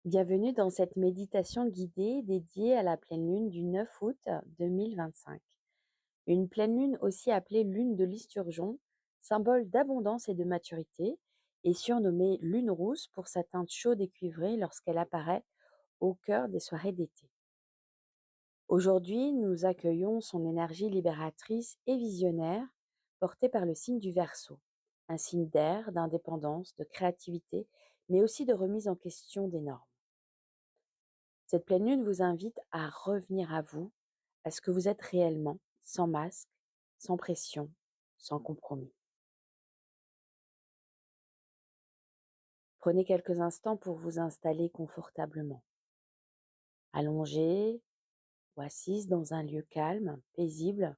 Bienvenue dans cette méditation guidée dédiée à la pleine lune du 9 août 2025. Une pleine lune aussi appelée lune de l'Isturgeon, symbole d'abondance et de maturité, est surnommée lune rousse pour sa teinte chaude et cuivrée lorsqu'elle apparaît au cœur des soirées d'été. Aujourd'hui, nous accueillons son énergie libératrice et visionnaire, portée par le signe du Verseau, un signe d'air, d'indépendance, de créativité, mais aussi de remise en question des normes. Cette pleine lune vous invite à revenir à vous, à ce que vous êtes réellement, sans masque, sans pression, sans compromis. Prenez quelques instants pour vous installer confortablement, allongé ou assise dans un lieu calme, paisible,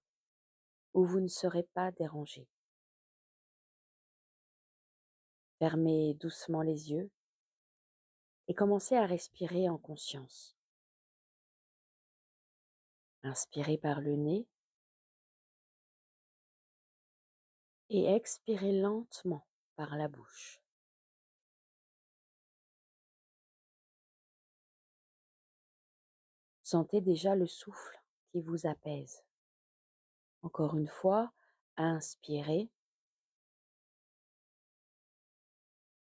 où vous ne serez pas dérangé. Fermez doucement les yeux et commencez à respirer en conscience. Inspirez par le nez et expirez lentement par la bouche. Sentez déjà le souffle qui vous apaise. Encore une fois, inspirez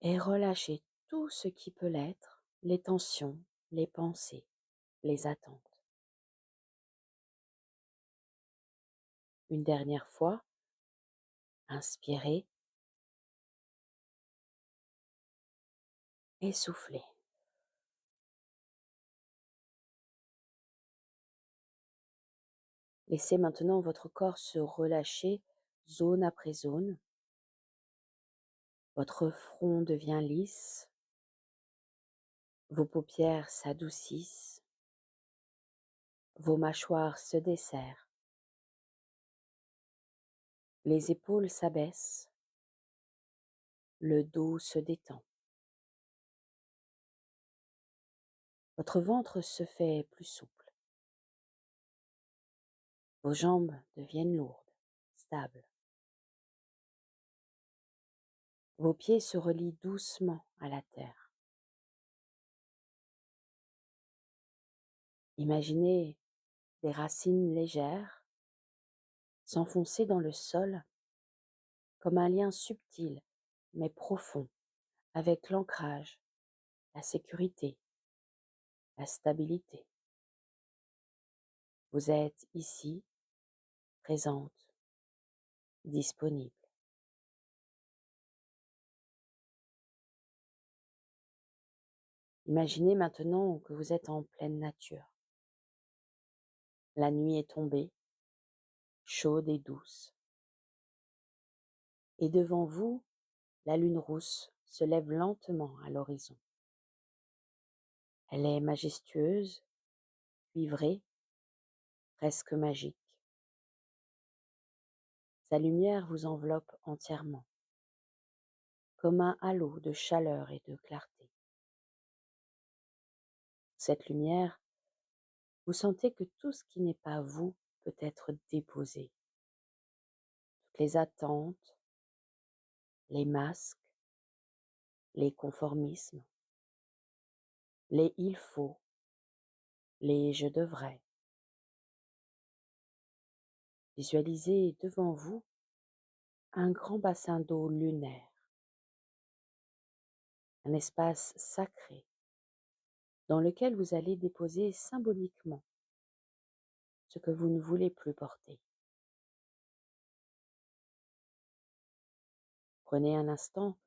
et relâchez tout ce qui peut l'être, les tensions, les pensées, les attentes. Une dernière fois, inspirez et soufflez. Laissez maintenant votre corps se relâcher zone après zone. Votre front devient lisse, vos paupières s'adoucissent, vos mâchoires se desserrent, les épaules s'abaissent, le dos se détend. Votre ventre se fait plus souple. Vos jambes deviennent lourdes, stables. Vos pieds se relient doucement à la terre. Imaginez des racines légères s'enfoncer dans le sol comme un lien subtil mais profond avec l'ancrage, la sécurité, la stabilité. Vous êtes ici, présente, disponible. Imaginez maintenant que vous êtes en pleine nature. La nuit est tombée, chaude et douce. Et devant vous, la lune rousse se lève lentement à l'horizon. Elle est majestueuse, cuivrée, presque magique. Sa lumière vous enveloppe entièrement, comme un halo de chaleur et de clarté. Cette lumière, vous sentez que tout ce qui n'est pas vous peut être déposé. Toutes les attentes, les masques, les conformismes, les il faut, les je devrais. Visualisez devant vous un grand bassin d'eau lunaire, un espace sacré dans lequel vous allez déposer symboliquement ce que vous ne voulez plus porter. Prenez un instant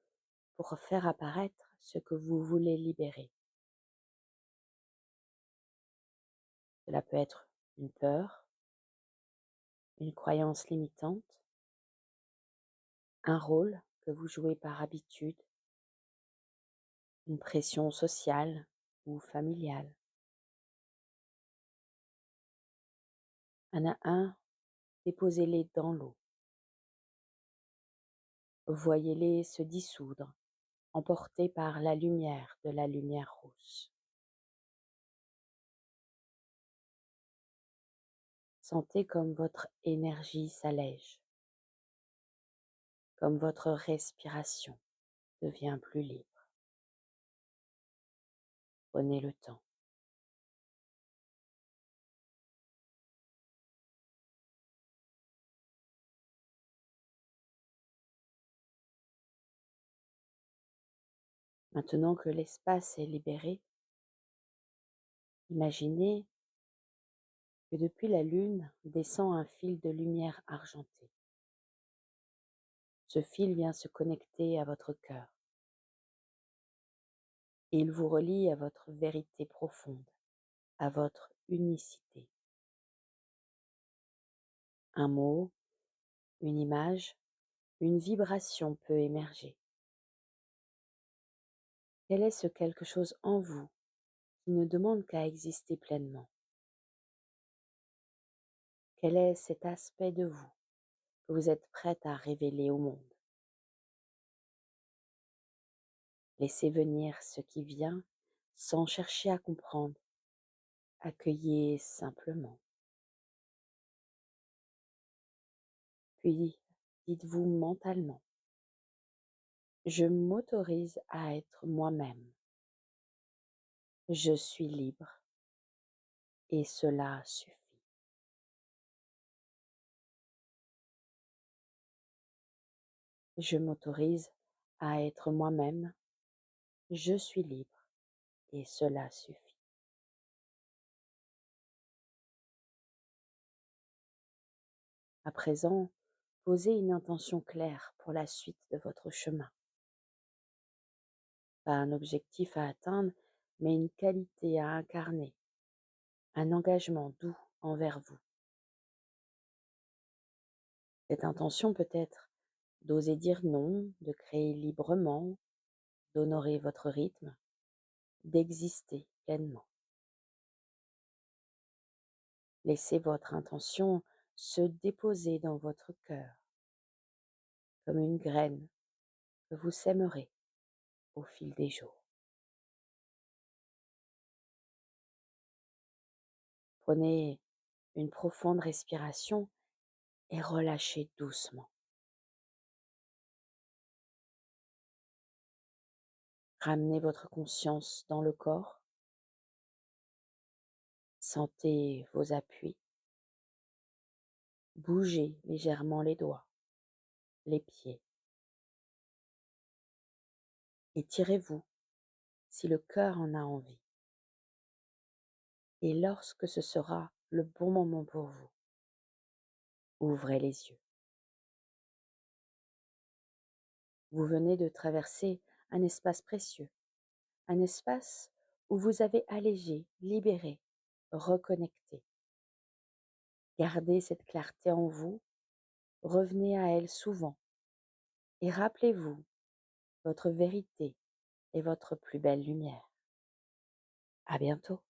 pour faire apparaître ce que vous voulez libérer. Cela peut être une peur, une croyance limitante, un rôle que vous jouez par habitude, une pression sociale ou familiale. Un à un, déposez-les dans l'eau. Voyez-les se dissoudre, emportés par la lumière de la lumière rousse. Sentez comme votre énergie s'allège, comme votre respiration devient plus libre. Prenez le temps. Maintenant que l'espace est libéré, imaginez que depuis la Lune descend un fil de lumière argentée. Ce fil vient se connecter à votre cœur et il vous relie à votre vérité profonde, à votre unicité. Un mot, une image, une vibration peut émerger. Quel est ce quelque chose en vous qui ne demande qu'à exister pleinement? Quel est cet aspect de vous que vous êtes prête à révéler au monde? Laissez venir ce qui vient sans chercher à comprendre. Accueillez simplement. Puis dites-vous mentalement, je m'autorise à être moi-même. Je suis libre et cela suffit. Je m'autorise à être moi-même. Je suis libre et cela suffit. À présent, posez une intention claire pour la suite de votre chemin. Pas un objectif à atteindre, mais une qualité à incarner, un engagement doux envers vous. Cette intention peut être d'oser dire non, de créer librement, d'honorer votre rythme, d'exister pleinement. Laissez votre intention se déposer dans votre cœur comme une graine que vous sèmerez au fil des jours. Prenez une profonde respiration et relâchez doucement. Ramenez votre conscience dans le corps. Sentez vos appuis. Bougez légèrement les doigts, les pieds. Étirez-vous si le cœur en a envie. Et lorsque ce sera le bon moment pour vous, ouvrez les yeux. Vous venez de traverser un espace précieux, un espace où vous avez allégé, libéré, reconnecté. Gardez cette clarté en vous, revenez à elle souvent et rappelez-vous votre vérité et votre plus belle lumière. À bientôt.